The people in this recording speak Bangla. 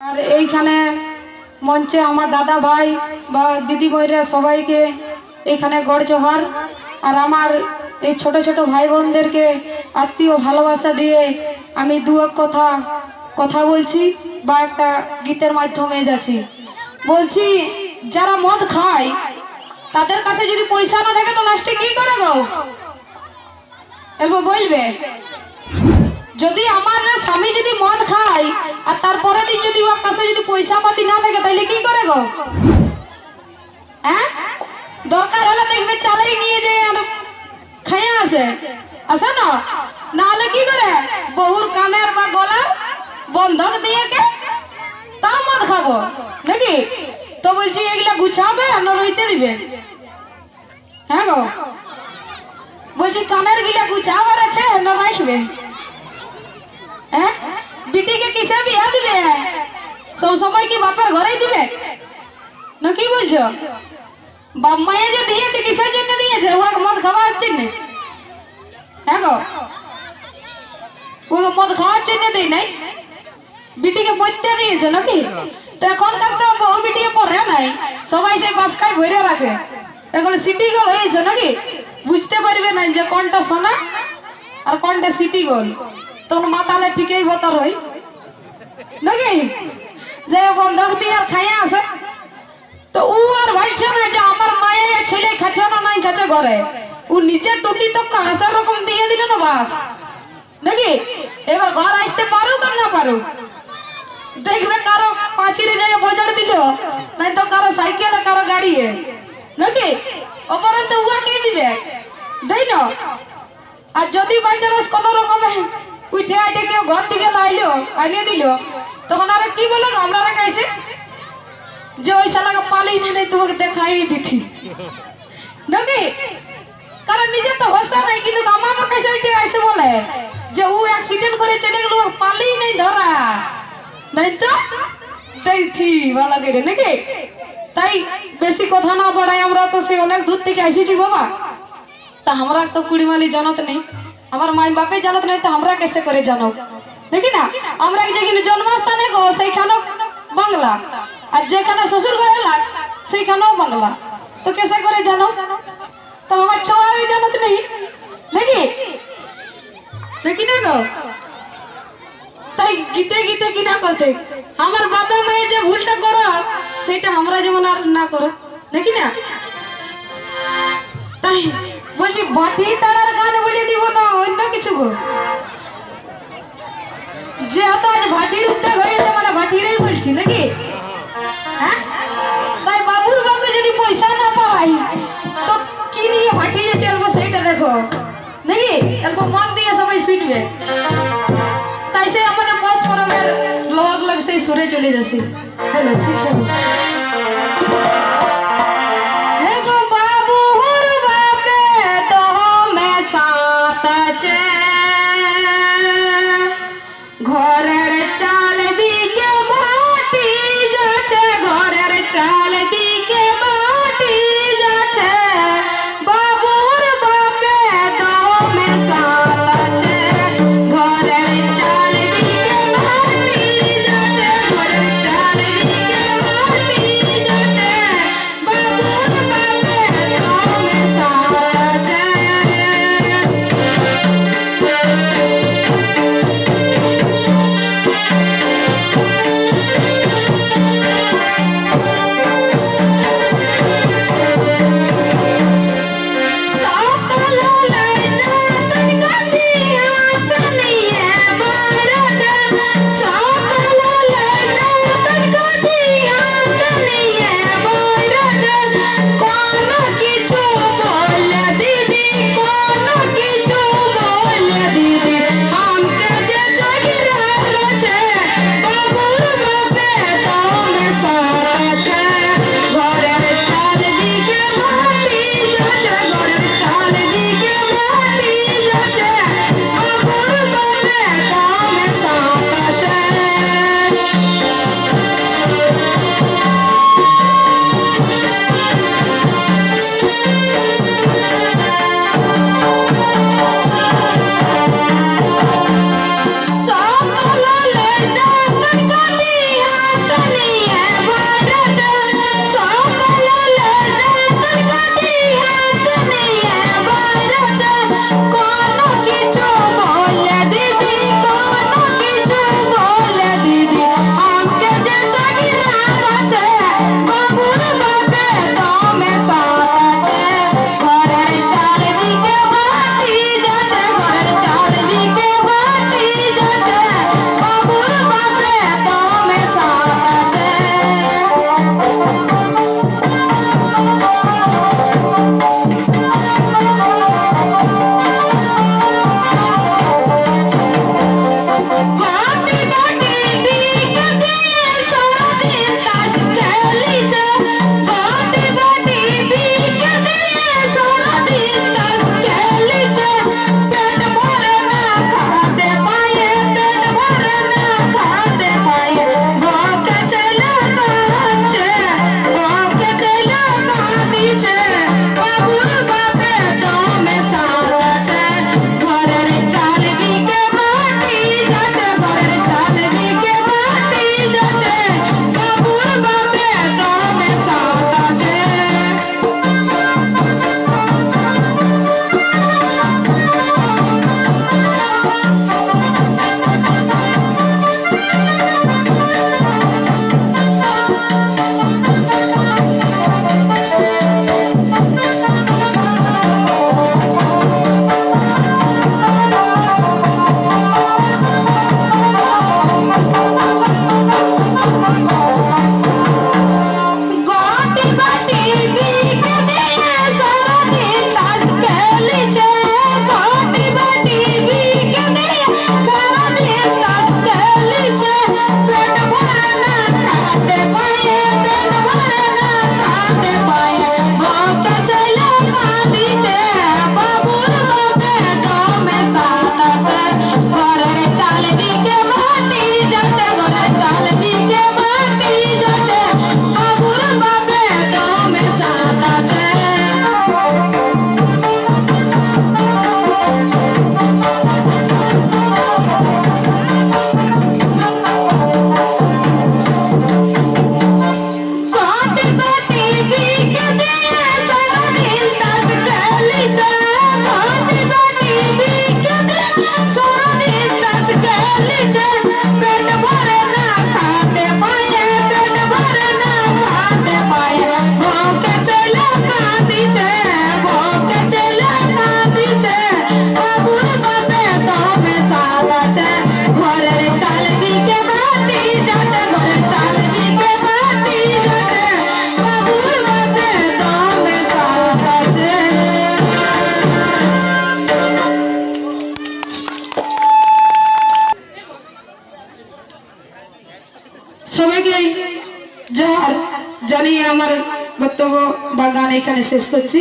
আর এইখানে মঞ্চে আমার দাদা ভাই বা দিদি ভাইরা সবাইকে এইখানে গড় জোহার। আর আমার এই ছোট ছোট ভাই বোনদেরকে আত্মীয় ভালোবাসা দিয়ে আমি দু এক কথা বলছি বা একটা গীতের মাধ্যমে যাচ্ছি। বলছি, যারা মদ খায় তাদের কাছে যদি পয়সা না থাকে তো লাস্টে কি করে গো এরপর বলবে? যদি আমার স্বামী যদি মদ খায় আর তারপরে দিন যদি ওর কাছে যদি পয়সা পাতি না থাকে তাহলে কি করে গো? হ্যাঁ, দরকার হলে দেখবে চালাই নিয়ে যায় আর খাইয়া আসে না, নাহলে কি করে বহুর কানের বা গলার বন্ধক দিয়ে কে তাও মদ খাবো নাকি? তো বলছি এগুলা গুছাবে না রইতে দিবে? হ্যাঁ গো, বলছি কানের গিলা গুছাবার আছে না রাখবে? হ্যাঁ, বিটিকে কিসে বিয়া দিবে? সব সময় কি বাপের ঘরেই দিবে না? কি বলছো? বাপ মায়ে যে দিয়েছে কিসের জন্য দিয়েছে? ওকে মদ খাওয়ার জন্য? হ্যাঁ গো, ওকে মদ খাওয়ার জন্য দেয় নাই, বিটিকে পড়তে দিয়েছে নাকি? তো এখনকার তো বহু বিটিকে পড়ে নাই, সবাই সেই বাসকায় ভরে রাখে। এখন সিটি গোল হয়েছে নাকি? বুঝতে পারবে না যে কোনটা সোনা আর কোনটা সিটি গোল। তখন মাতালে ঠিকই ভতর হয় নাকি? যে বন্ধক দিয়ে আর খাইয়া আসে। তো ও আর ভাবছে না যে আমার মায়ের ছেলে খাচ্ছে না নাই খাচ্ছে ঘরে, ও নিজের টুটি তো হাসার রকম দিয়ে দিল না বাস নাকি? এবার ঘর আসতে পারুক আর না পারুক, দেখবে কারো পাঁচিরে যায় বাজার দিল, নাই তো কারো সাইকেলে কারো গাড়ি নাকি? অপরন্ত উহা কে দিবে? দেই না। আর যদি বাই চান্স কোনো রকমে উঠে আইটে কেউ ঘর থেকে লাইলো আনিয়ে দিল, তখন আর কি বলো আমরা কাইছে যে ওই শালাকে পালিয়ে নিয়ে নেই তোমাকে দেখাই দেখি নাকি? কারণ নিজের তো হোসা নাই, কিন্তু আমার কাছে ওইটা আইসে বলে যে ও অ্যাক্সিডেন্ট করে চলে গেল, পালিয়ে নেই ধরা নাই তো দেখি ভালো করে নাকি? তাই বেশি কথা না বাড়াই, আমরা তো সে অনেক দূর থেকে এসেছি বাবা। তা আমরা তো কুড়িমালি জানত নেই, আমার মাই বাপে জানত নেই, তো আমরা কেসে করে জানো নাকি না? আমরা যেখানে জন্মস্থানে গো সেইখানেও বাংলা, আর যেখানে শ্বশুর ঘরে লাগ সেইখানেও বাংলা, তো কেসে করে জানো? তো আমার ছোয়াই জানত নেই নাকি? নাকি না গো? তাই গীতে গীতে কি না করতে আমার বাবা মায়ে যে ভুলটা করো সেটা আমরা যেমন আর না করো নাকি না? তাই বলছি বাটি তারার গান বলে দিব না অন্য কিছু গো। যেহেতু আজ ভাটির উদ্যোগ হয়েছে মানে ভাটিরই বলছি নাকি? হ্যাঁ, তাই বাবুর বাপে যদি পয়সা না পাই তো কি নিয়ে ভাটি যে চলবো সেইটা দেখো নাকি? এরকম মন দিয়ে সবাই শুনবে। তাই সে আমাদের বস করবের লগ লগ সেই সুরে চলে যাচ্ছে। হ্যালো, ঠিক আছে। ঘরের চাল বিকে মাটি যাচ্ছে, ঘরের চাল বিকে মাটি যাচ্ছে, বাবুর বাপে দমে সাত আছে। ঘরের চাল বিকে মাটি যাচ্ছে, ঘরের চাল বিকে মাটি যাচ্ছে, জানিয়ে আমার বক্তব্য বা গান এখানে শেষ করছি।